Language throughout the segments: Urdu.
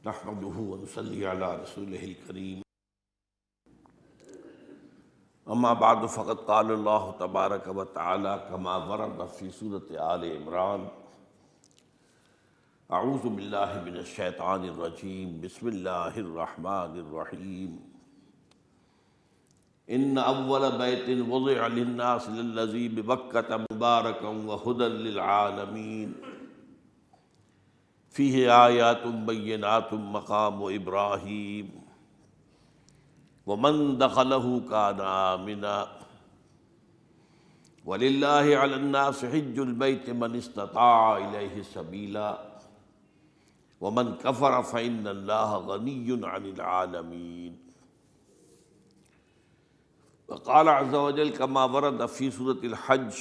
نحمده ونصلي على رسوله الكريم اما بعد فقد قال الله تبارك وتعالى كما ورد في سورة آل عمران اعوذ باللہ من الشیطان الرجیم بسم اللہ الرحمن الرحیم ان اول بیت وضع للناس للذی ببکۃ مبارکا وہدی للعالمین فیہ آیات بینات مقام ابراہیم ومن دخلہ کان آمنا وللہ علی الناس حج البیت من استطاع الیہ سبیلا ومن کفر فإن اللہ غنی عن العالمین وقال عز وجل كما ورد في سورة الحج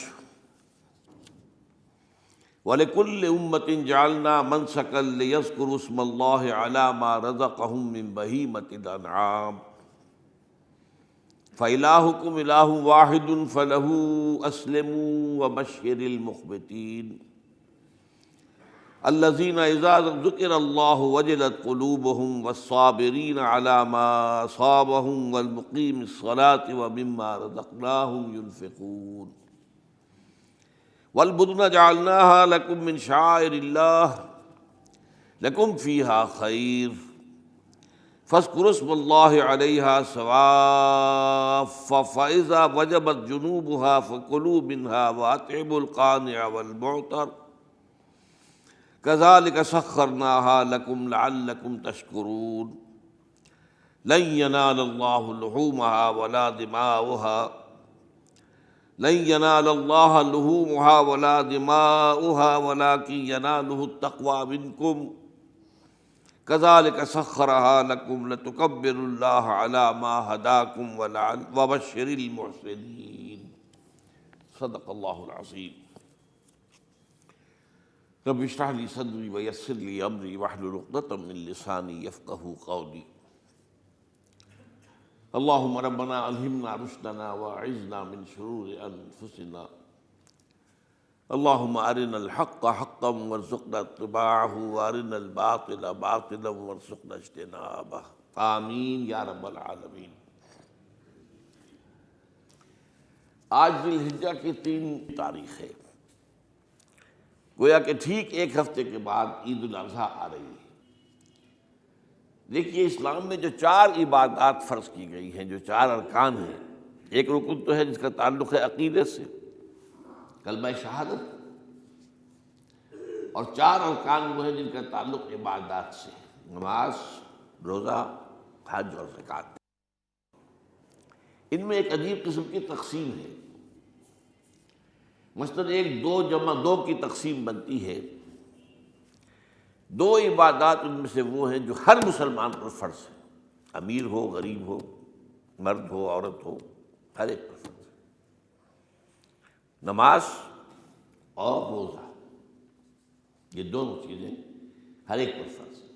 وَلِكُلِّ أُمَّةٍ جَعَلْنَا مَنْسَكًا لِيَذْكُرُوا اسْمَ اللَّهِ عَلَى مَا رَزَقَهُم مِّن بَهِيمَةِ الْأَنْعَامِ فَإِلَٰهُكُمْ إِلَٰهٌ وَاحِدٌ فَلَهُ أَسْلِمُوا وَبَشِّرِ الْمُخْبِتِينَ الَّذِينَ إِذَا ذُكِرَ اللَّهُ وَجِلَتْ قُلُوبُهُمْ وَالصَّابِرِينَ عَلَى مَا أَصَابَهُمْ وَالْمُقِيمِي الصَّلَاةِ وَمِمَّا رَزَقْنَاهُمْ يُنْفِقُونَ والبدن جعلناها لكم من شعائر الله لكم فيها خير فاذكروا اسم الله عليها صواف فإذا وجبت جنوبها فكلوا منها وأطعموا القانع والمعتر كذلك سخرناها لكم لعلكم تشكرون لن ينال الله لحومها ولا دماؤها لن ينال الله لحومها ولا دماؤها ولكن يناله التقوى منكم كذلك سخرها لكم لتكبروا الله على ما هداكم وبشر المحسنين صدق الله العظيم رب اشرح لي صدري ويسر لي امري واحلل عقدة من لساني يفقهوا قولي اللهم ربنا الہمنا رشدنا واعذنا من شرور انفسنا اللهم ارنا الحق حقا وارزقنا اتباعه وارنا الباطل باطلا وارزقنا اجتنابه آمین یا رب العالمین۔ آج ذی الحجہ کی 3 تاریخ ہے، گویا کہ ٹھیک ایک ہفتے کے بعد عید الاضحیٰ آ رہی ہے۔ دیکھیے اسلام میں جو 4 عبادات فرض کی گئی ہیں، جو 4 ارکان ہیں، ایک رکن تو ہے جس کا تعلق ہے عقیدے سے، کلمہ شہادت، اور 4 ارکان وہ ہیں جن کا تعلق عبادات سے، نماز، روزہ، حج اور زکوٰۃ۔ ان میں ایک عجیب قسم کی تقسیم ہے، مثلاً ایک 2 جمع 2 کی تقسیم بنتی ہے۔ 2 عبادات ان میں سے وہ ہیں جو ہر مسلمان پر فرض ہے، امیر ہو، غریب ہو، مرد ہو، عورت ہو، ہر ایک پر فرض ہے، نماز اور روزہ، یہ دونوں چیزیں ہر ایک پر فرض ہیں۔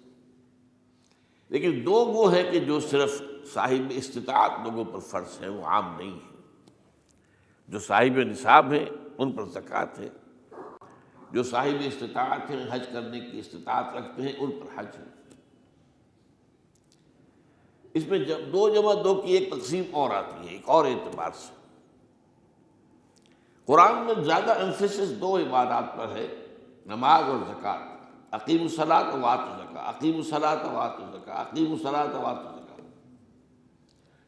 لیکن 2 وہ ہیں کہ جو صرف صاحب استطاعت لوگوں پر فرض ہیں، وہ عام نہیں ہیں۔ جو صاحب نصاب ہیں ان پر زکوٰۃ ہے، جو صاحب استطاعت ہیں، حج کرنے کی استطاعت رکھتے ہیں، ان پر حج ہے۔ اس میں 2 جمع 2 کی ایک تقسیم اور آتی ہے، ایک اور اعتبار سے۔ قرآن میں زیادہ ایمفیسس 2 عبادات پر ہے، نماز اور زکوٰۃ۔ اقیموا الصلاۃ وآتوا الزکاۃ، اقیموا الصلاۃ وآتوا الزکاۃ، اقیموا الصلاۃ وآتوا الزکاۃ،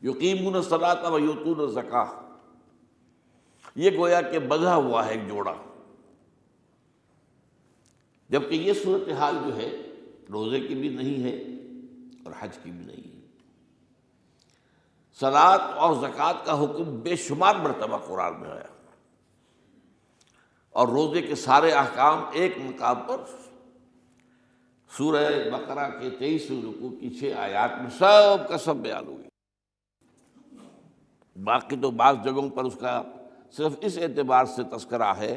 یقیمون الصلاۃ ویؤتون الزکاۃ۔ یہ گویا کہ بندھا ہوا ہے ایک جوڑا، جبکہ یہ صورتحال جو ہے روزے کی بھی نہیں ہے اور حج کی بھی نہیں ہے۔ صلاۃ اور زکوٰۃ کا حکم بے شمار مرتبہ قرآن میں آیا، اور روزے کے سارے احکام ایک مقام پر سورہ بقرہ کے 23 رکوع کی 6 آیات میں سب کا سب بیان ہوئی۔ باقی تو بعض جگہوں پر اس کا صرف اس اعتبار سے تذکرہ ہے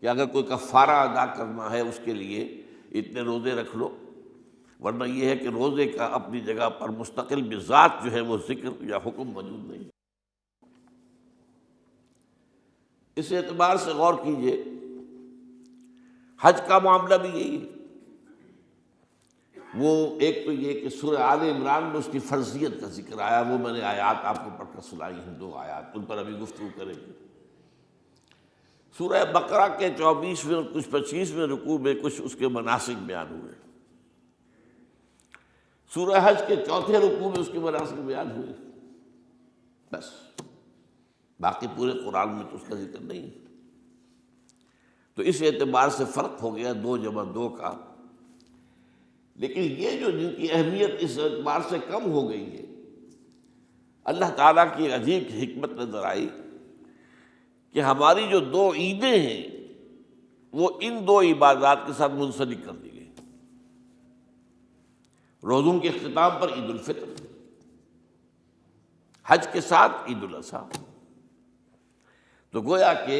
کہ اگر کوئی کفارہ ادا کرنا ہے اس کے لیے اتنے روزے رکھ لو، ورنہ یہ ہے کہ روزے کا اپنی جگہ پر مستقل بذات جو ہے وہ ذکر یا حکم موجود نہیں۔ اس اعتبار سے غور کیجئے، حج کا معاملہ بھی یہی ہے۔ وہ ایک تو یہ کہ سورہ آل عمران میں اس کی فرضیت کا ذکر آیا، وہ میں نے آیات آپ کو پڑھ کر سنائی ہیں، 2 آیات، ان پر ابھی گفتگو کریں گے۔ سورہ بقرہ کے 24ویں اور کچھ 25ویں رکوع میں کچھ اس کے مناسک بیان ہوئے، سورہ حج کے 4تھے رکوع میں اس کے مناسک بیان ہوئے، بس باقی پورے قرآن میں تو اس کا ذکر نہیں۔ تو اس اعتبار سے فرق ہو گیا 2 جمع 2 کا، لیکن یہ جو جن کی اہمیت اس اعتبار سے کم ہو گئی ہے، اللہ تعالیٰ کی ایک عجیب حکمت نظر آئی کہ ہماری جو 2 عیدیں ہیں وہ ان 2 عبادات کے ساتھ منسلک کر دی گئی۔ روزوں کے اختتام پر عید الفطر، حج کے ساتھ عید الاضحیٰ۔ تو گویا کہ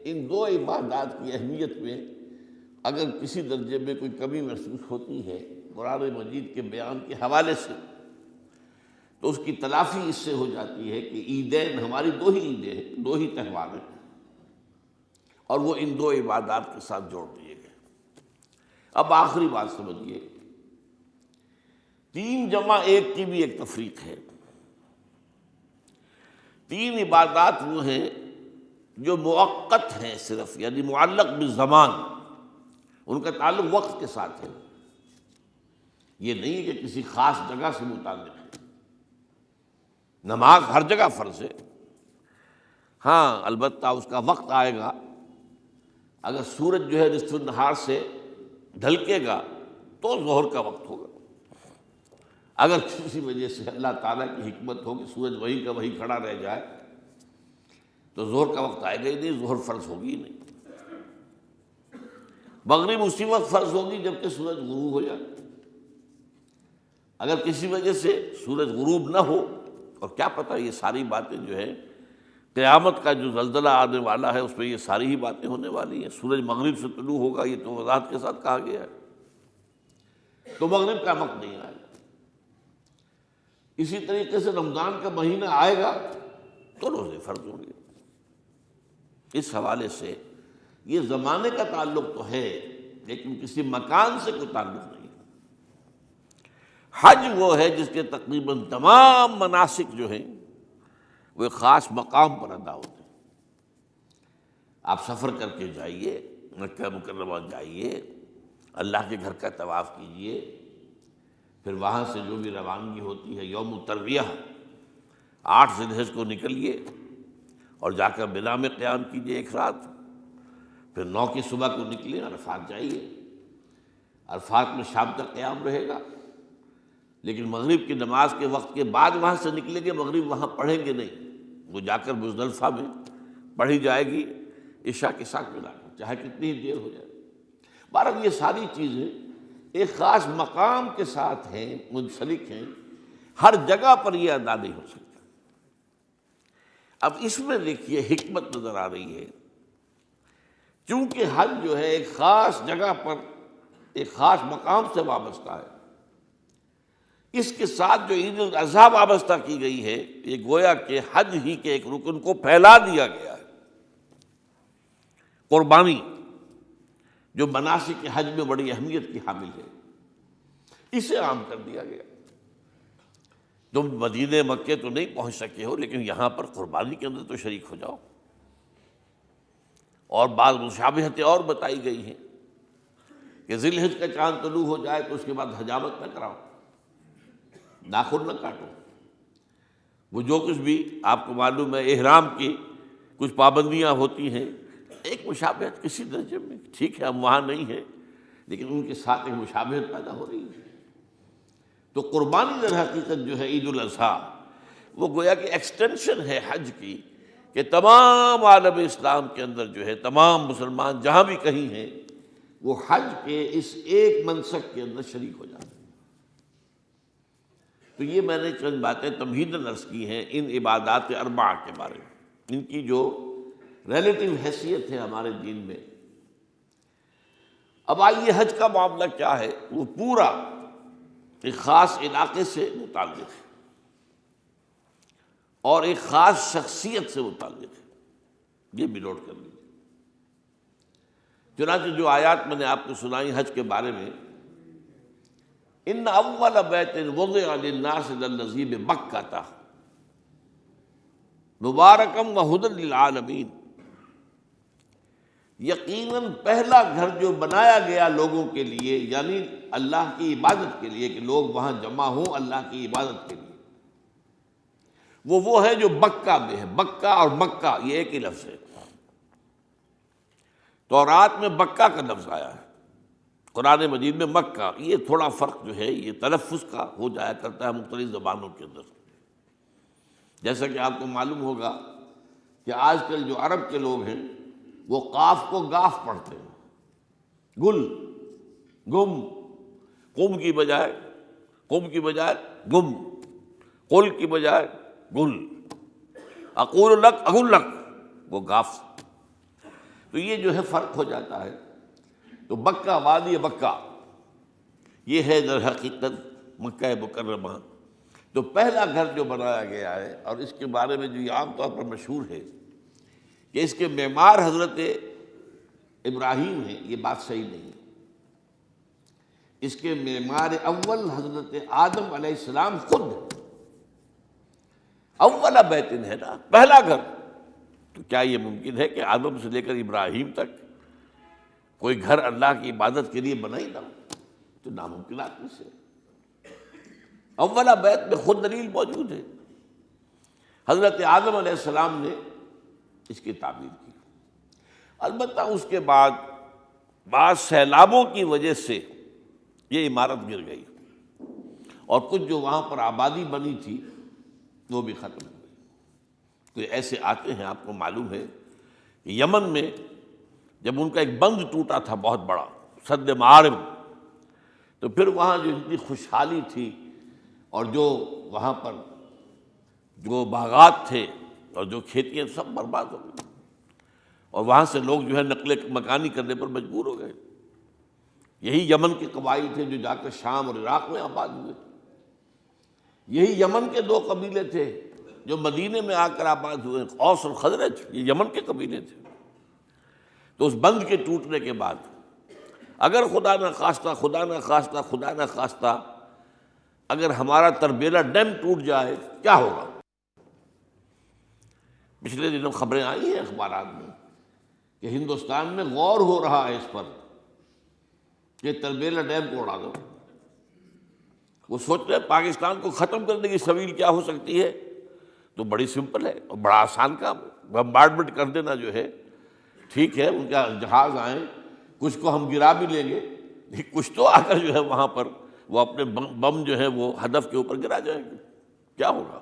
ان 2 عبادات کی اہمیت میں اگر کسی درجے میں کوئی کمی محسوس ہوتی ہے قرآن مجید کے بیان کے حوالے سے، تو اس کی تلافی اس سے ہو جاتی ہے کہ عیدین ہماری 2 ہی عیدیں ہیں، 2 ہی تہوار ہیں، اور وہ ان 2 عبادات کے ساتھ جوڑ دیے گئے۔ اب آخری بات سمجھیے، 3 جمع 1 کی بھی ایک تفریق ہے۔ 3 عبادات وہ ہیں جو مؤقت ہیں صرف، یعنی معلق بالزمان، ان کا تعلق وقت کے ساتھ ہے، یہ نہیں کہ کسی خاص جگہ سے متعلق ہے۔ نماز ہر جگہ فرض ہے، ہاں البتہ اس کا وقت آئے گا، اگر سورج جو ہے نصف النہار سے ڈھلکے گا تو ظہر کا وقت ہوگا، اگر کسی وجہ سے اللہ تعالیٰ کی حکمت ہو کہ سورج وہیں کا وہیں کھڑا رہ جائے تو ظہر کا وقت آئے گا ہی نہیں، ظہر فرض ہوگی ہی نہیں۔ مغرب اسی وقت فرض ہوگی جبکہ سورج غروب ہو جائے، اگر کسی وجہ سے سورج غروب نہ ہو، اور کیا پتہ یہ ساری باتیں جو ہے قیامت کا جو زلزلہ آنے والا ہے اس میں یہ ساری ہی باتیں ہونے والی ہیں، سورج مغرب سے طلوع ہوگا یہ تو وضاحت کے ساتھ کہا گیا ہے، تو مغرب کا وقت نہیں آئے گا۔ اسی طریقے سے رمضان کا مہینہ آئے گا تو روزے فرض ہوں گے۔ اس حوالے سے یہ زمانے کا تعلق تو ہے لیکن کسی مکان سے کوئی تعلق نہیں۔ حج وہ ہے جس کے تقریباً تمام مناسک جو ہیں وہ ایک خاص مقام پر ادا ہوتے ہیں۔ آپ سفر کر کے جائیے، مکہ مکرمہ جائیے، اللہ کے گھر کا طواف کیجیے، پھر وہاں سے جو بھی روانگی ہوتی ہے یوم الترویہ 8 ذی الحجہ کو نکلیے اور جا کر منا میں قیام کیجیے 1 رات، پھر 9 کی صبح کو نکلیں عرفات جائیے، عرفات میں شام تک قیام رہے گا، لیکن مغرب کی نماز کے وقت کے بعد وہاں سے نکلیں گے، مغرب وہاں پڑھیں گے نہیں، وہ جا کر مزدلفہ میں پڑھی جائے گی عشاء کے ساتھ ملا کر، چاہے کتنی ہی دیر ہو جائے۔ بہرحال یہ ساری چیزیں ایک خاص مقام کے ساتھ ہیں، منسلک ہیں، ہر جگہ پر یہ ادا نہیں ہو سکتا۔ اب اس میں دیکھیے حکمت نظر آ رہی ہے، چونکہ حج جو ہے ایک خاص جگہ پر ایک خاص مقام سے وابستہ ہے، اس کے ساتھ جو عید الاضحیٰ وابستہ کی گئی ہے، یہ گویا کہ حج ہی کے ایک رکن کو پھیلا دیا گیا ہے۔ قربانی جو مناسک حج میں بڑی اہمیت کی حامل ہے، اسے عام کر دیا گیا۔ تم مدینہ مکے تو نہیں پہنچ سکے ہو لیکن یہاں پر قربانی کے اندر تو شریک ہو جاؤ، اور بعض مشابہتیں اور بتائی گئی ہیں کہ ذی الحجہ کا چاند طلوع ہو جائے تو اس کے بعد حجامت نہ کراؤ، ناخن نہ کاٹو، وہ جو کچھ بھی آپ کو معلوم ہے احرام کی کچھ پابندیاں ہوتی ہیں، ایک مشابہت کسی درجے میں، ٹھیک ہے ہم وہاں نہیں ہیں لیکن ان کے ساتھ ایک مشابہت پیدا ہو رہی ہے۔ تو قربانی در حقیقت جو ہے عید الاضحیٰ وہ گویا کہ ایکسٹینشن ہے حج کی، کہ تمام عالم اسلام کے اندر جو ہے تمام مسلمان جہاں بھی کہیں ہیں وہ حج کے اس ایک منسک کے اندر شریک ہو جاتے ہیں۔ تو یہ میں نے چند باتیں تمہیداً عرض کی ہیں ان عبادات 4 کے بارے میں، ان کی جو ریلیٹیو حیثیت ہے ہمارے دین میں۔ اب آئیے حج کا معاملہ کیا ہے، وہ پورا ایک خاص علاقے سے متعلق ہے اور ایک خاص شخصیت سے متعلق ہے، یہ بھی نوٹ کر لیجیے۔ چنانچہ جو آیات میں نے آپ کو سنائی حج کے بارے میں، ان اول بیت وضع للناس للذی ببکۃ مبارکم وہدی للعالمین، یقیناً پہلا گھر جو بنایا گیا لوگوں کے لیے، یعنی اللہ کی عبادت کے لیے، کہ لوگ وہاں جمع ہوں اللہ کی عبادت کے لیے، وہ ہے جو بکہ میں ہے۔ بکہ اور مکہ یہ ایک ہی لفظ ہے۔ تورات میں بکہ کا لفظ آیا ہے، قرآن مجید میں مکہ۔ یہ تھوڑا فرق جو ہے یہ تلفظ کا ہو جایا کرتا ہے مختلف زبانوں کے اندر۔ جیسا کہ آپ کو معلوم ہوگا کہ آج کل جو عرب کے لوگ ہیں وہ قاف کو گاف پڑھتے ہیں، گل، گم، قم کی بجائے گم، قل کی بجائے گل، اقول لک اقول لک، وہ گاف۔ تو یہ جو ہے فرق ہو جاتا ہے۔ تو بکہ، وادی بکہ، یہ ہے در حقیقت مکہ مکرمہ۔ تو پہلا گھر جو بنایا گیا ہے، اور اس کے بارے میں جو یہ عام طور پر مشہور ہے کہ اس کے معمار حضرت ابراہیم ہیں، یہ بات صحیح نہیں۔ اس کے معمار اول حضرت آدم علیہ السلام خود ہے۔ اول بیت ہے نا، پہلا گھر۔ تو کیا یہ ممکن ہے کہ آدم سے لے کر ابراہیم تک کوئی گھر اللہ کی عبادت کے لیے بنا ہی نہ ہو؟ تو ناممکنات میں سے اولا بیت میں خود دلیل موجود ہے۔ حضرت آدم علیہ السلام نے اس کی تعمیر کی۔ البتہ اس کے بعد بعض سیلابوں کی وجہ سے یہ عمارت گر گئی، اور کچھ جو وہاں پر آبادی بنی تھی وہ بھی ختم ہو گئی۔ تو ایسے آتے ہیں، آپ کو معلوم ہے کہ یمن میں جب ان کا ایک بند ٹوٹا تھا بہت بڑا، سد معارم، تو پھر وہاں جو اتنی خوشحالی تھی، اور جو وہاں پر جو باغات تھے اور جو کھیتیاں سب برباد ہو گئی، اور وہاں سے لوگ جو ہے نقل مکانی کرنے پر مجبور ہو گئے۔ یہی یمن کے قبائل تھے جو جا کر شام اور عراق میں آباد ہوئے۔ یہی یمن کے دو قبیلے تھے جو مدینے میں آ کر آباد ہوئے، اوس اور خزرج، یہ یمن کے قبیلے تھے۔ تو اس بند کے ٹوٹنے کے بعد اگر خدا نہ خواستہ اگر ہمارا تربیلا ڈیم ٹوٹ جائے کیا ہوگا؟ پچھلے دنوں خبریں آئی ہیں اخبارات میں کہ ہندوستان میں غور ہو رہا ہے اس پر کہ تربیلا ڈیم کو اڑا دو۔ وہ سوچ رہے ہیں پاکستان کو ختم کرنے کی سبیل کیا ہو سکتی ہے؟ تو بڑی سمپل ہے اور بڑا آسان کام ہے۔ بمبارڈمنٹ کر دینا جو ہے ٹھیک ہے، ان کا جہاز آئیں، کچھ کو ہم گرا بھی لیں گے، لیکن کچھ تو آ کر جو ہے وہاں پر وہ اپنے بم جو ہے وہ ہدف کے اوپر گرا جائیں گے، کیا ہوگا؟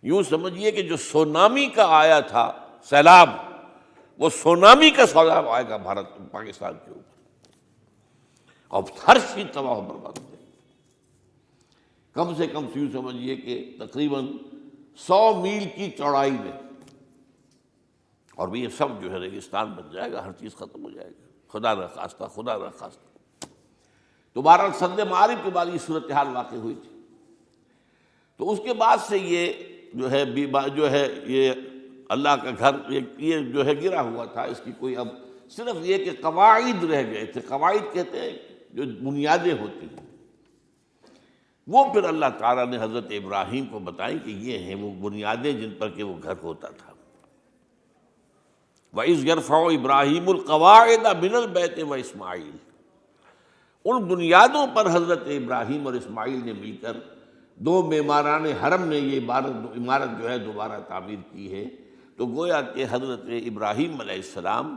یوں سمجھیے کہ جو سونامی کا آیا تھا سیلاب، وہ سونامی کا سیلاب آئے گا پاکستان کے اوپر، اور ہر چیز تباہ و برباد ہو جائے گی۔ کم سے کم یوں سمجھیے کہ تقریباً 100 میل کی چوڑائی میں، اور یہ سب جو ہے ریگستان بن جائے گا، ہر چیز ختم ہو جائے گا، خدا نہ خواستہ۔ تو بہرحال سد معارف کے بعد یہ صورتحال واقع ہوئی تھی۔ تو اس کے بعد سے یہ جو ہے یہ اللہ کا گھر یہ جو ہے گرا ہوا تھا۔ اس کی کوئی اب صرف یہ کہ قواعد رہ گئے تھے۔ قواعد کہتے ہیں جو بنیادیں ہوتی ہیں، وہ پھر اللہ تعالیٰ نے حضرت ابراہیم کو بتائی کہ یہ ہیں وہ بنیادیں جن پر کہ وہ گھر ہوتا تھا۔ وَإِذْ يَرْفَعُ إِبْرَاهِيمُ الْقَوَاعِدَ مِنَ الْبَيْتِ وَإِسْمَاعِيلُ، ان بنیادوں پر حضرت ابراہیم اور اسماعیل نے مل کر دو معماران حرم نے یہ عمارت جو ہے دوبارہ تعمیر کی ہے۔ تو گویا کہ حضرت ابراہیم علیہ السلام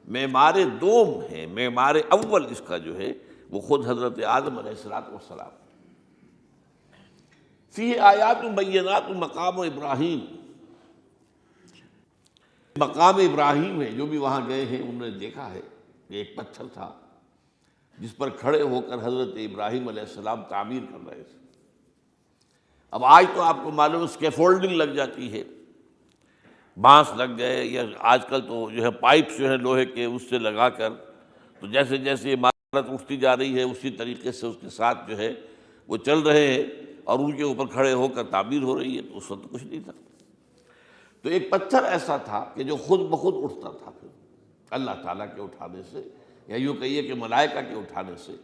معمار دوم ہیں، معمار اول اس کا جو ہے وہ خود حضرت آدم علیہ السلام۔ فیہ آیات بینات مقام ابراہیم، مقام ابراہیم ہے، جو بھی وہاں گئے ہیں انہوں نے دیکھا ہے کہ ایک پتھر تھا جس پر کھڑے ہو کر حضرت ابراہیم علیہ السلام تعمیر کر رہے تھے۔ اب آج تو آپ کو معلوم اسکیفولڈنگ لگ جاتی ہے، بانس لگ گئے، یا آج کل تو جو ہے پائپ جو ہے لوہے کے اس سے لگا کر، تو جیسے جیسے عمارت اٹھتی جا رہی ہے اسی طریقے سے اس کے ساتھ جو ہے وہ چل رہے ہیں اور ان کے اوپر کھڑے ہو کر تعمیر ہو رہی ہے۔ تو اس وقت کچھ نہیں تھا۔ تو ایک پتھر ایسا تھا کہ جو خود بخود اٹھتا تھا، پھر اللہ تعالیٰ کے اٹھانے سے، یا یوں کہیے کہ ملائکہ کے اٹھانے سے،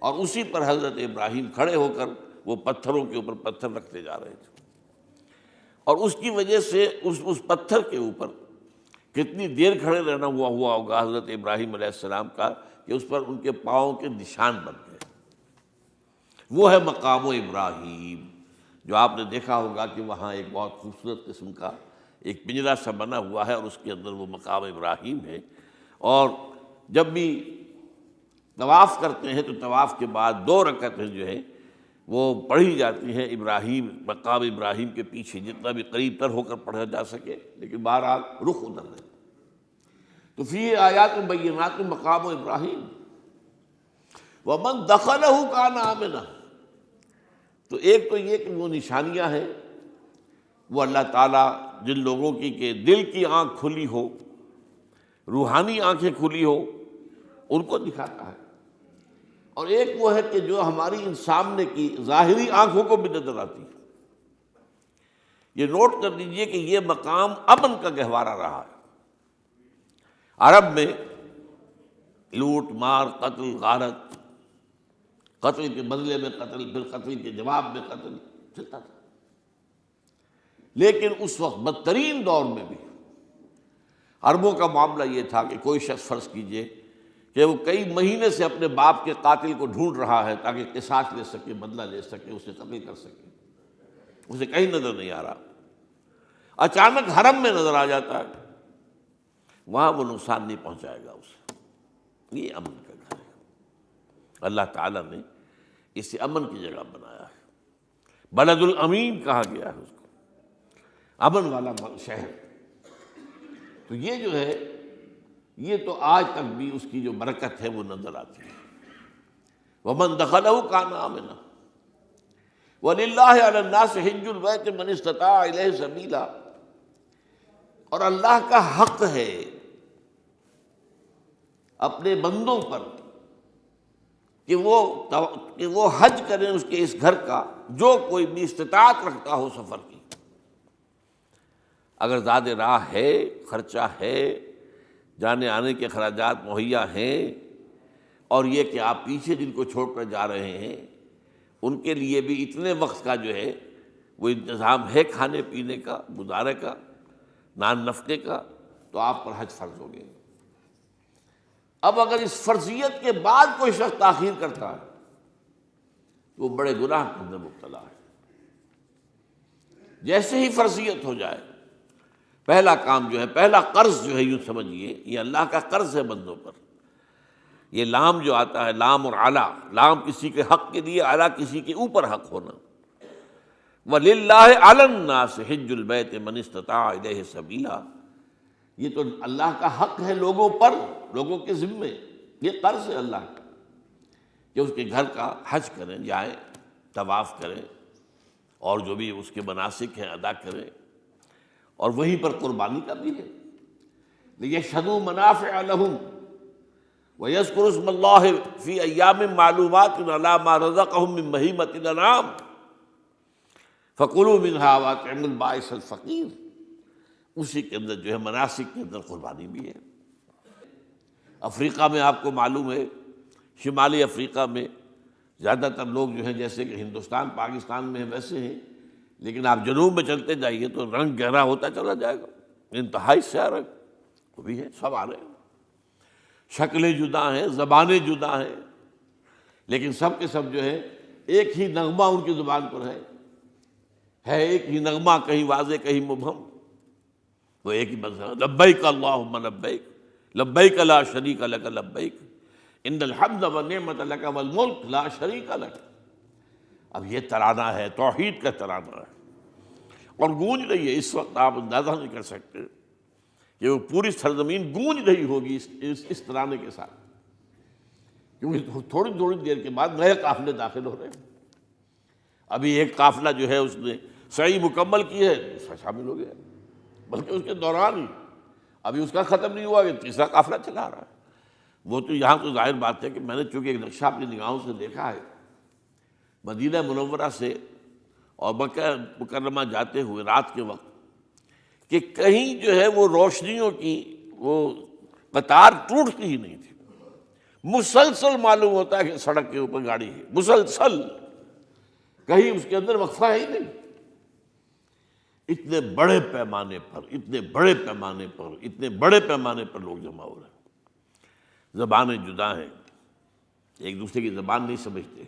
اور اسی پر حضرت ابراہیم کھڑے ہو کر وہ پتھروں کے اوپر پتھر رکھتے جا رہے تھے، اور اس کی وجہ سے اس پتھر کے اوپر کتنی دیر کھڑے رہنا ہوا ہوگا حضرت ابراہیم علیہ السلام کا کہ اس پر ان کے پاؤں کے نشان بن گئے۔ وہ ہے مقام ابراہیم، جو آپ نے دیکھا ہوگا کہ وہاں ایک بہت خوبصورت قسم کا ایک پنجرا سا بنا ہوا ہے، اور اس کے اندر وہ مقام ابراہیم ہے۔ اور جب بھی طواف کرتے ہیں تو طواف کے بعد 2 رکعتیں جو ہے وہ پڑھی جاتی ہیں ابراہیم، مقام ابراہیم کے پیچھے، جتنا بھی قریب تر ہو کر پڑھا جا سکے، لیکن بہرحال رخ ادھر ہے۔ تو فیہ آیات بینات مقام ابراہیم ومن دخلہ کان آمنا۔ تو ایک تو یہ کہ وہ نشانیاں ہیں، وہ اللہ تعالیٰ جن لوگوں کی کہ دل کی آنکھ کھلی ہو، روحانی آنکھیں کھلی ہو، ان کو دکھاتا ہے، اور ایک وہ ہے کہ جو ہماری ان سامنے کی ظاہری آنکھوں کو بھی نظر آتی ہے۔ یہ نوٹ کر لیجئے کہ یہ مقام امن کا گہوارہ رہا ہے۔ عرب میں لوٹ مار، قتل، غارت، قتل کے بدلے میں قتل، پھر قتل کے جواب میں قتل چلتا تھا، لیکن اس وقت بدترین دور میں بھی عربوں کا معاملہ یہ تھا کہ کوئی شخص فرض کیجئے کہ وہ کئی مہینے سے اپنے باپ کے قاتل کو ڈھونڈ رہا ہے تاکہ قصاص لے سکے، بدلہ لے سکے، اسے قتل کر سکے، اسے کہیں نظر نہیں آ رہا، اچانک حرم میں نظر آ جاتا ہے، وہاں وہ نقصان نہیں پہنچائے گا اسے۔ یہ امن کا گھر ہے، اللہ تعالیٰ نے اسے امن کی جگہ بنایا ہے، بلد الامین کہا گیا ہے اس کو، امن والا شہر۔ تو یہ جو ہے، یہ تو آج تک بھی اس کی جو برکت ہے وہ نظر آتی ہے۔ وَمَن دَخَلَهُ كَانَ آمِنًا وَلِلَّهِ عَلَى النَّاسِ حِجُّ الْبَيْتِ مَنِ اسْتَطَاعَ إِلَيْهِ سَبِيلًا، اور اللہ کا حق ہے اپنے بندوں پر کہ وہ حج کریں اس کے اس گھر کا، جو کوئی بھی استطاعت رکھتا ہو سفر کی۔ اگر زیادہ راہ ہے، خرچہ ہے، جانے آنے کے اخراجات مہیا ہیں، اور یہ کہ آپ پیچھے جن کو چھوڑ کر جا رہے ہیں ان کے لیے بھی اتنے وقت کا جو ہے وہ انتظام ہے کھانے پینے کا، گزارے کا، نان نفقے کا، تو آپ پر حج فرض ہو گئے۔ اب اگر اس فرضیت کے بعد کوئی شخص تاخیر کرتا ہے تو وہ بڑے گناہ کے اندر مبتلا ہے۔ جیسے ہی فرضیت ہو جائے، پہلا کام جو ہے، پہلا قرض جو ہے، یوں سمجھیے یہ اللہ کا قرض ہے بندوں پر۔ یہ لام جو آتا ہے، لام اور اعلیٰ، لام کسی کے حق کے لیے، اعلیٰ کسی کے اوپر حق ہونا۔ وَلِلَّهِ عَلَى النَّاسِ حِجُّ الْبَيْتِ مَنِ اسْتَطَاعَ إِلَيْهِ سَبِيلًا، یہ تو اللہ کا حق ہے لوگوں پر، لوگوں کے ذمے، یہ قرض ہے اللہ کا کہ اس کے گھر کا حج کریں، جائیں، طواف کریں، اور جو بھی اس کے مناسک ہیں ادا کریں، اور وہیں پر قربانی کا بھی ہے۔ لِيَشْهَدُوا مَنَافِعَ لَهُمْ وَيَذْكُرُوا اسْمَ اللَّهِ فِي أَيَّامٍ مَّعْلُومَاتٍ عَلَىٰ مَا رَزَقَهُم مِّن بَهِيمَةِ الْأَنْعَامِ فَكُلُوا مِنْهَا وَأَطْعِمُوا الْبَائِسَ الْفَقِيرَ، اسی کے اندر جو ہے مناسک کے اندر قربانی بھی ہے۔ افریقہ میں آپ کو معلوم ہے، شمالی افریقہ میں زیادہ تر لوگ جو ہیں جیسے کہ ہندوستان پاکستان میں ہیں ویسے ہیں، لیکن آپ جنوب میں چلتے جائیے تو رنگ گہرا ہوتا چلا جائے گا، انتہائی سیاہ رنگ، وہ بھی ہے، سب آ رہے ہیں، شکلیں جدا ہیں، زبانیں جدا ہیں، لیکن سب کے سب جو ہے ایک ہی نغمہ ان کی زبان پر ہے ایک ہی نغمہ، کہیں واضح کہیں مبہم، وہ ایک ہی مذہب، لبیک اللہم لبیک، لبیک لا شریک لک لبیک، ان الحمد والنعمت لک والملک لا شریک لک۔ اب یہ ترانہ ہے، توحید کا ترانہ ہے، اور گونج رہی ہے اس وقت، آپ اندازہ نہیں کر سکتے کہ وہ پوری سرزمین گونج رہی ہوگی اس ترانے کے ساتھ، کیونکہ تھوڑی تھوڑی دیر کے بعد نئے قافلے داخل ہو رہے ہیں۔ ابھی ایک قافلہ جو ہے اس نے سعی مکمل کی ہے، دوسرا شامل ہو گیا، بلکہ اس کے دوران ہی ابھی اس کا ختم نہیں ہوا کہ تیسرا قافلہ چلا رہا ہے۔ وہ تو یہاں تو ظاہر بات ہے کہ میں نے چونکہ ایک نقشہ اپنی نگاہوں سے دیکھا ہے، مدینہ منورہ سے اور مکہ مکرمہ جاتے ہوئے رات کے وقت، کہ کہیں جو ہے وہ روشنیوں کی وہ قطار ٹوٹتی ہی نہیں تھی، مسلسل معلوم ہوتا ہے کہ سڑک کے اوپر گاڑی ہے، مسلسل، کہیں اس کے اندر وقفہ ہے ہی نہیں۔ اتنے بڑے پیمانے پر لوگ جمع ہو رہے ہیں، زبانیں جدا ہیں، ایک دوسرے کی زبان نہیں سمجھتے،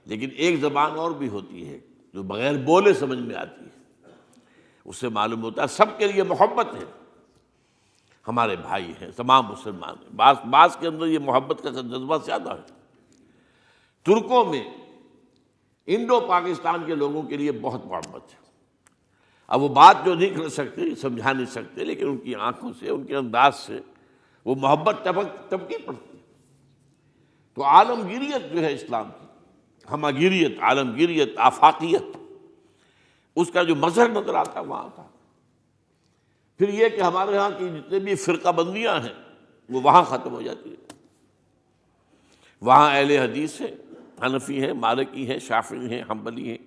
لیکن ایک زبان اور بھی ہوتی ہے جو بغیر بولے سمجھ میں آتی ہے، اس سے معلوم ہوتا ہے سب کے لیے محبت ہے، ہمارے بھائی ہیں، تمام مسلمان ہیں۔ بعض کے اندر یہ محبت کا جذبہ زیادہ ہے۔ ترکوں میں انڈو پاکستان کے لوگوں کے لیے بہت محبت ہے۔ اب وہ بات جو نہیں کر سکتے، سمجھا نہیں سکتے، لیکن ان کی آنکھوں سے، ان کے انداز سے وہ محبت ٹپکی پڑتی ہے۔ تو عالمگیریت جو ہے اسلام کی، ہمگیریت، عالمگیریت، آفاقیت، اس کا جو مظہر نظر آتا وہاں تھا۔ پھر یہ کہ ہمارے ہاں کی جتنے بھی فرقہ بندیاں ہیں وہ وہاں ختم ہو جاتی ہیں۔ وہاں اہل حدیث ہیں، حنفی ہیں، مالکی ہیں، شافعی ہیں، حنبلی ہیں۔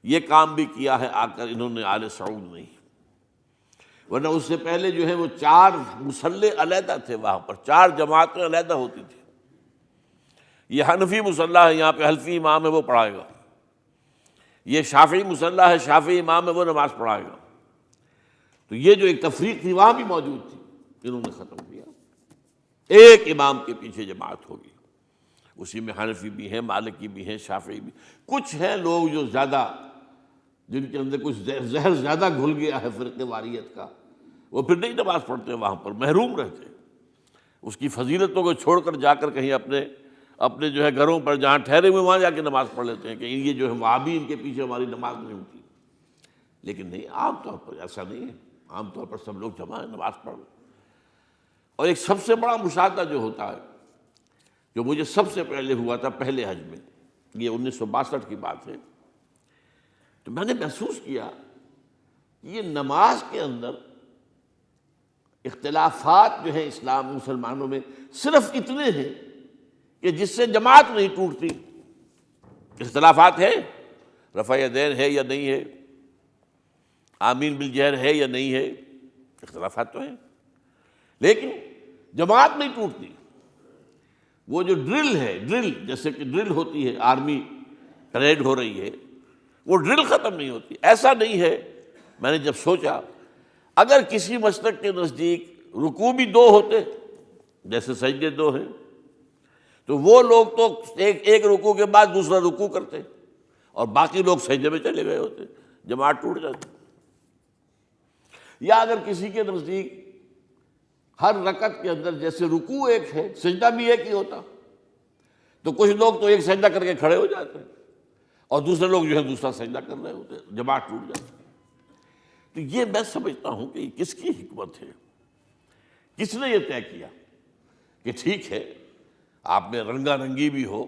یہ کام بھی کیا ہے آ کر انہوں نے آل سعود نہیں، ورنہ اس سے پہلے جو ہے وہ 4 مصلے علیحدہ تھے، وہاں پر 4 جماعتیں علیحدہ ہوتی تھی۔ یہ حنفی مصلی ہے، یہاں پہ حنفی امام ہے وہ پڑھائے گا، یہ شافعی مصلی ہے، شافعی امام ہے وہ نماز پڑھائے گا۔ تو یہ جو ایک تفریق تھی وہاں بھی موجود تھی، انہوں نے ختم کیا۔ ایک امام کے پیچھے جماعت ہوگی، اسی میں حنفی بھی ہیں، مالکی بھی ہیں، شافعی بھی۔ کچھ ہیں لوگ جو زیادہ، جن کے اندر کچھ زہر زیادہ گھل گیا ہے فرقے واریت کا، وہ پھر نہیں نماز پڑھتے، وہاں پر محروم رہتے، اس کی فضیلتوں کو چھوڑ کر جا کر کہیں اپنے جو ہے گھروں پر جہاں ٹھہرے ہوئے وہاں جا کے نماز پڑھ لیتے ہیں کہ یہ جو ہے وہابی، ان کے پیچھے ہماری نماز نہیں ہوتی۔ لیکن نہیں، عام طور پر ایسا نہیں ہے، عام طور پر سب لوگ جمع ہیں، نماز پڑھ۔ اور ایک سب سے بڑا مشاہدہ جو ہوتا ہے، جو مجھے سب سے پہلے ہوا تھا پہلے حج میں، یہ 1962 کی بات ہے، تو میں نے محسوس کیا یہ نماز کے اندر اختلافات جو ہیں اسلام مسلمانوں میں صرف اتنے ہیں کہ جس سے جماعت نہیں ٹوٹتی۔ اختلافات ہیں، رفع یدین ہے یا نہیں ہے، آمین بالجہر ہے یا نہیں ہے، اختلافات تو ہیں، لیکن جماعت نہیں ٹوٹتی۔ وہ جو ڈرل ہے، ڈرل جیسے کہ ڈرل ہوتی ہے، آرمی پریڈ ہو رہی ہے، وہ ڈرل ختم نہیں ہوتی۔ ایسا نہیں ہے، میں نے جب سوچا اگر کسی مسلک کے نزدیک رکوع بھی 2 ہوتے، جیسے سجدے 2 ہیں، تو وہ لوگ تو ایک رکوع کے بعد دوسرا رکوع کرتے اور باقی لوگ سجدے میں چلے گئے ہوتے، جماعت ٹوٹ جاتی۔ یا اگر کسی کے نزدیک ہر رکعت کے اندر جیسے رکوع ایک ہے، سجدہ بھی ایک ہی ہوتا، تو کچھ لوگ تو ایک سجدہ کر کے کھڑے ہو جاتے ہیں اور دوسرے لوگ جو ہے دوسرا سجدہ کر رہے ہوتے ہیں، جماعت ٹوٹ جاتی۔ تو یہ میں سمجھتا ہوں کہ کس کی حکمت ہے، کس نے یہ طے کیا کہ ٹھیک ہے آپ میں رنگا رنگی بھی ہو،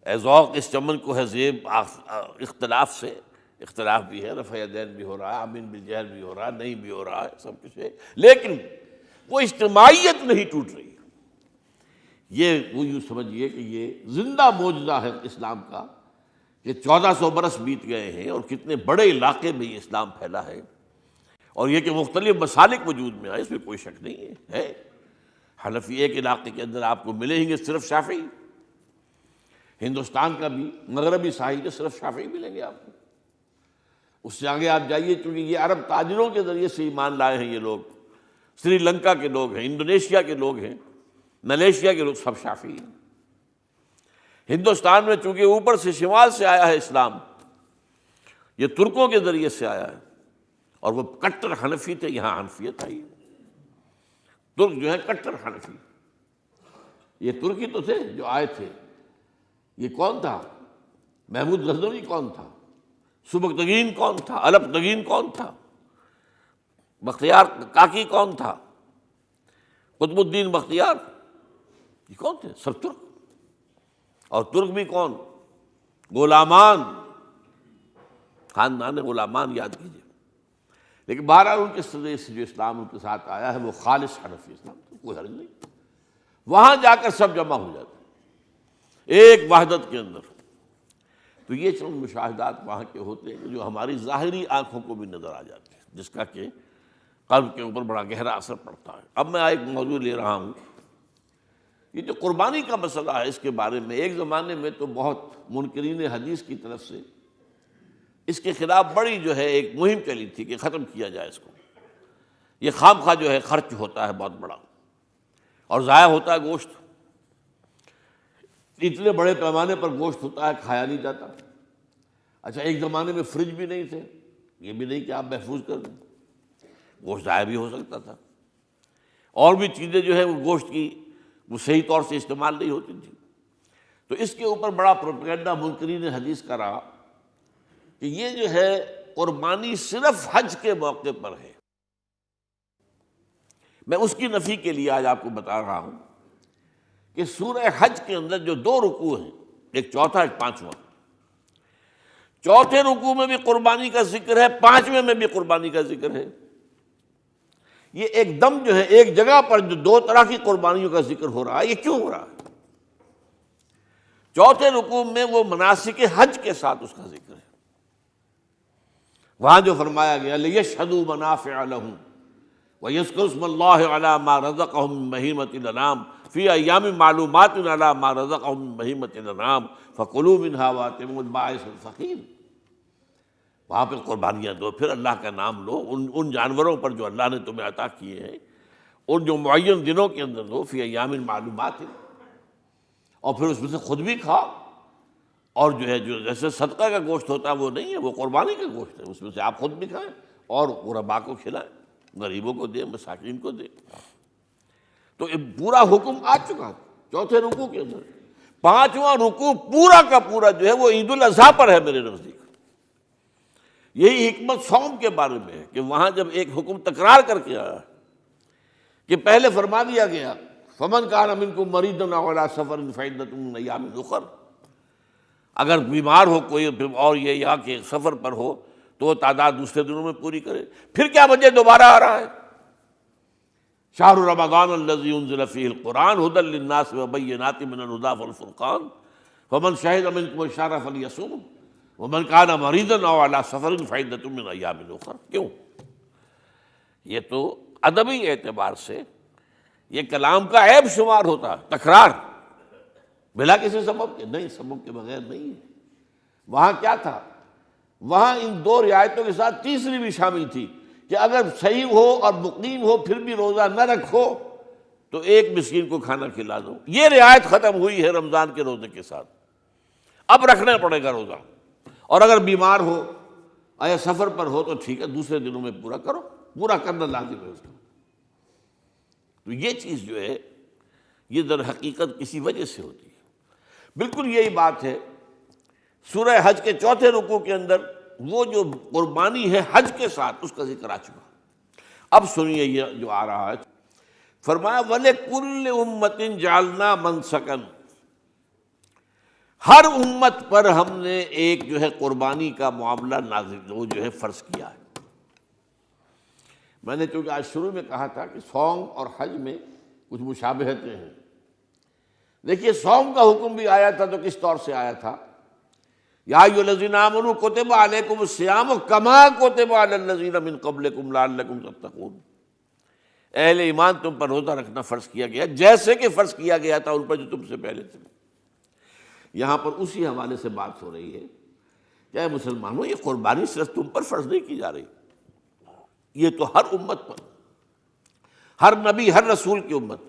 اے ذوق اس چمن کو ہے زیب، اختلاف سے اختلاف بھی ہے، رفع یدین بھی ہو رہا ہے، آمین بالجہر بھی ہو رہا ہے، نہیں بھی ہو رہا ہے، سب کچھ ہے، لیکن وہ اجتماعیت نہیں ٹوٹ رہی۔ یہ وہ یوں سمجھیے کہ یہ زندہ معجزہ ہے اسلام کا کہ 1400 برس بیت گئے ہیں اور کتنے بڑے علاقے میں یہ اسلام پھیلا ہے، اور یہ کہ مختلف مسالک وجود میں آئے، اس میں کوئی شک نہیں ہے۔ حنفی ایک علاقے کے اندر آپ کو ملیں گے صرف شافعی، ہندوستان کا بھی مغربی ساحل کے صرف شافعی ملیں گے آپ کو۔ اس سے آگے آپ جائیے، چونکہ یہ عرب تاجروں کے ذریعے سے ایمان لائے ہیں، یہ لوگ سری لنکا کے لوگ ہیں، انڈونیشیا کے لوگ ہیں، ملیشیا کے لوگ، سب شافعی ہیں۔ ہندوستان میں چونکہ اوپر سے شمال سے آیا ہے اسلام، یہ ترکوں کے ذریعے سے آیا ہے، اور وہ کٹر حنفی تھے، یہاں حنفیت آئی ہے۔ ترک جو ہے کٹر حنفی، یہ ترکی تو تھے جو آئے تھے۔ یہ کون تھا؟ محمود غزنوی کون تھا؟ سبکتگین کون تھا؟ الپتگین کون تھا؟ بختیار کاکی کون تھا؟ قطب الدین بختیار، یہ کون تھے؟ سب ترک۔ اور ترک بھی کون؟ غلامان، خاندان غلامان یاد کیجیے۔ لیکن بہرحال ان کے ذریعے سے جو اسلام ان کے ساتھ آیا ہے وہ خالص حنفی اسلام، کوئی حرج نہیں، وہاں جا کر سب جمع ہو جاتے ہیں ایک وحدت کے اندر۔ تو یہ چند مشاہدات وہاں کے ہوتے ہیں جو ہماری ظاہری آنکھوں کو بھی نظر آ جاتے ہیں، جس کا کہ قلب کے اوپر بڑا گہرا اثر پڑتا ہے۔ اب میں ایک موضوع لے رہا ہوں یہ جو قربانی کا مسئلہ ہے اس کے بارے میں ایک زمانے میں تو بہت منکرین حدیث کی طرف سے اس کے خلاف بڑی جو ہے ایک مہم چلی تھی کہ ختم کیا جائے اس کو، یہ خام خواہ جو ہے خرچ ہوتا ہے بہت بڑا اور ضائع ہوتا ہے گوشت، اتنے بڑے پیمانے پر گوشت ہوتا ہے کھایا نہیں جاتا۔ اچھا ایک زمانے میں فریج بھی نہیں تھے، یہ بھی نہیں کہ آپ محفوظ کر دیں، گوشت ضائع بھی ہو سکتا تھا، اور بھی چیزیں جو ہے وہ گوشت کی وہ صحیح طور سے استعمال نہیں ہوتی تھی۔ تو اس کے اوپر بڑا پروپیگنڈا منکرین حدیث کا رہا کہ یہ جو ہے قربانی صرف حج کے موقع پر ہے۔ میں اس کی نفی کے لیے آج آپ کو بتا رہا ہوں کہ سورہ حج کے اندر جو 2 رکوع ہیں، ایک چوتھا ایک پانچواں، چوتھے رکوع میں بھی قربانی کا ذکر ہے، پانچویں میں بھی قربانی کا ذکر ہے۔ یہ ایک دم جو ہے ایک جگہ پر جو 2 طرح کی قربانیوں کا ذکر ہو رہا ہے، یہ کیوں ہو رہا ہے؟ چوتھے رکوع میں وہ مناسک حج کے ساتھ اس کا ذکر ہے، وہاں جو فرمایا گیا لِيَشْهَدُوا مَنَافِعَ لَهُمْ وَيَذْكُرُوا اسْمَ اللَّهِ عَلَىٰ مَا رَزَقَهُم مِّن بَهِيمَةِ الْأَنْعَامِ فِي أَيَّامٍ مَّعْلُومَاتٍ عَلَىٰ مَا رَزَقَهُم مِّن بَهِيمَةِ الْأَنْعَامِ فَكُلُوا مِنْهَا وَأَطْعِمُوا الْبَائِسَ الْفَقِيرَ۔ وہاں پہ قربانیاں دو، پھر اللہ کا نام لو، ان جانوروں پر جو اللہ نے تمہیں عطا کیے ہیں ان جو معین دنوں کے اندر دو، فی ایام معلومات، اور پھر اس میں سے خود بھی کھاؤ، اور جو ہے جو جیسے صدقہ کا گوشت ہوتا ہے وہ نہیں ہے، وہ قربانی کا گوشت ہے، اس میں سے آپ خود بھی کھائیں اور غرباء کو کھلائیں، غریبوں کو دیں، مساکین کو دیں۔ تو یہ پورا حکم آ چکا ہے چوتھے رکوع کے اندر۔ پانچواں رکوع پورا کا پورا جو ہے وہ عید الاضحیٰ پر ہے میرے نزدیک۔ یہی حکمت صوم کے بارے میں ہے کہ وہاں جب ایک حکم تکرار کر کے آیا کہ پہلے فرما دیا گیا فَمَنْ كَانَ مِنْكُمْ مَرِيضًا أَوْ عَلَىٰ سَفَرٍ فَعِدَّةٌ مِّنْ أَيَّامٍ أُخَرَ، اگر بیمار ہو کوئی اور یہ یا کہ سفر پر ہو تو وہ تعداد دوسرے دنوں میں پوری کرے۔ پھر کیا وجہ دوبارہ آ رہا ہے؟ شہر رمضان الذی انزل فیہ القرآن ھدی للناس وبینات من الھدی والفرقان فمن شہد منکم الشہر فلیصمہ ومن کان مریضا او علی سفر فعدۃ من ایام اخر۔ کیوں؟ یہ تو ادبی اعتبار سے یہ کلام کا عیب شمار ہوتا ہے، تکرار بلا کسی سبب کے، نہیں سبب کے بغیر نہیں ہے۔ وہاں کیا تھا؟ وہاں ان 2 رعایتوں کے ساتھ تیسری بھی شامل تھی کہ اگر صحیح ہو اور مقیم ہو پھر بھی روزہ نہ رکھو تو ایک مسکین کو کھانا کھلا دو۔ یہ رعایت ختم ہوئی ہے رمضان کے روزے کے ساتھ، اب رکھنا پڑے گا روزہ، اور اگر بیمار ہو یا سفر پر ہو تو ٹھیک ہے دوسرے دنوں میں پورا کرو، پورا کرنا لازم ہے اس کو۔ تو یہ چیز جو ہے یہ در حقیقت کسی وجہ سے ہوتی ہے۔ بالکل یہی بات ہے سورہ حج کے چوتھے رکوع کے اندر، وہ جو قربانی ہے حج کے ساتھ اس کا ذکر آ چکا۔ اب سنیے یہ جو آ رہا ہے، فرمایا وَلِكُلِّ أُمَّةٍ جَعَلْنَا مَنْسَكًا، ہر امت پر ہم نے ایک جو ہے قربانی کا معاملہ نازل وہ جو ہے فرض کیا ہے۔ میں نے چونکہ آج شروع میں کہا تھا کہ صوم اور حج میں کچھ مشابہتیں ہیں۔ دیکھیے صوم کا حکم بھی آیا تھا تو کس طور سے آیا تھا؟ یا ایھا الذین آمنوا کتب علیکم الصیام کما کتب علی الذین من قبلکم لعلکم تتقون، اہل ایمان تم پر روزہ رکھنا فرض کیا گیا جیسے کہ فرض کیا گیا تھا ان پر جو تم سے پہلے تھے۔ یہاں پر اسی حوالے سے بات ہو رہی ہے کہ اے مسلمانوں یہ قربانی صرف تم پر فرض نہیں کی جا رہی، یہ تو ہر امت پر، ہر نبی ہر رسول کی امت۔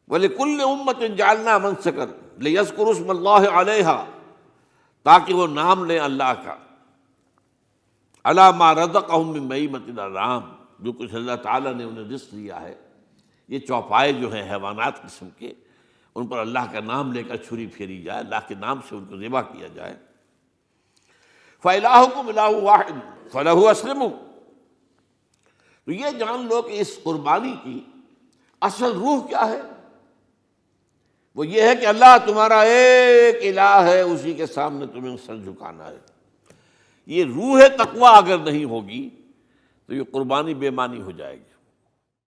وَلِكُلِّ أُمَّةٍ جَعَلْنَا مَنْسَكًا لِيَذْكُرُوا اسْمَ اللَّهِ عَلَيْهَا، تاکہ وہ نام لیں اللہ کا، عَلَىٰ مَا رَزَقَهُم مِّن بَهِیمَةِ الْأَنْعَامِ، جو کچھ اللہ تعالیٰ نے انہیں رزق دیا ہے، یہ چوپائے جو ہیں حیوانات قسم کے، ان پر اللہ کا نام لے کر چھری پھیری جائے، اللہ کے نام سے ان کو ذبح کیا جائے۔ فَإِلَٰهُكُمْ إِلَٰهٌ وَاحِدٌ فَلَهُ أَسْلِمُوا، تو یہ جان لو کہ اس قربانی کی اصل روح کیا ہے؟ وہ یہ ہے کہ اللہ تمہارا ایک الہ ہے، اسی کے سامنے تمہیں سر جھکانا ہے۔ یہ روح تقویٰ اگر نہیں ہوگی تو یہ قربانی بے معنی ہو جائے گی۔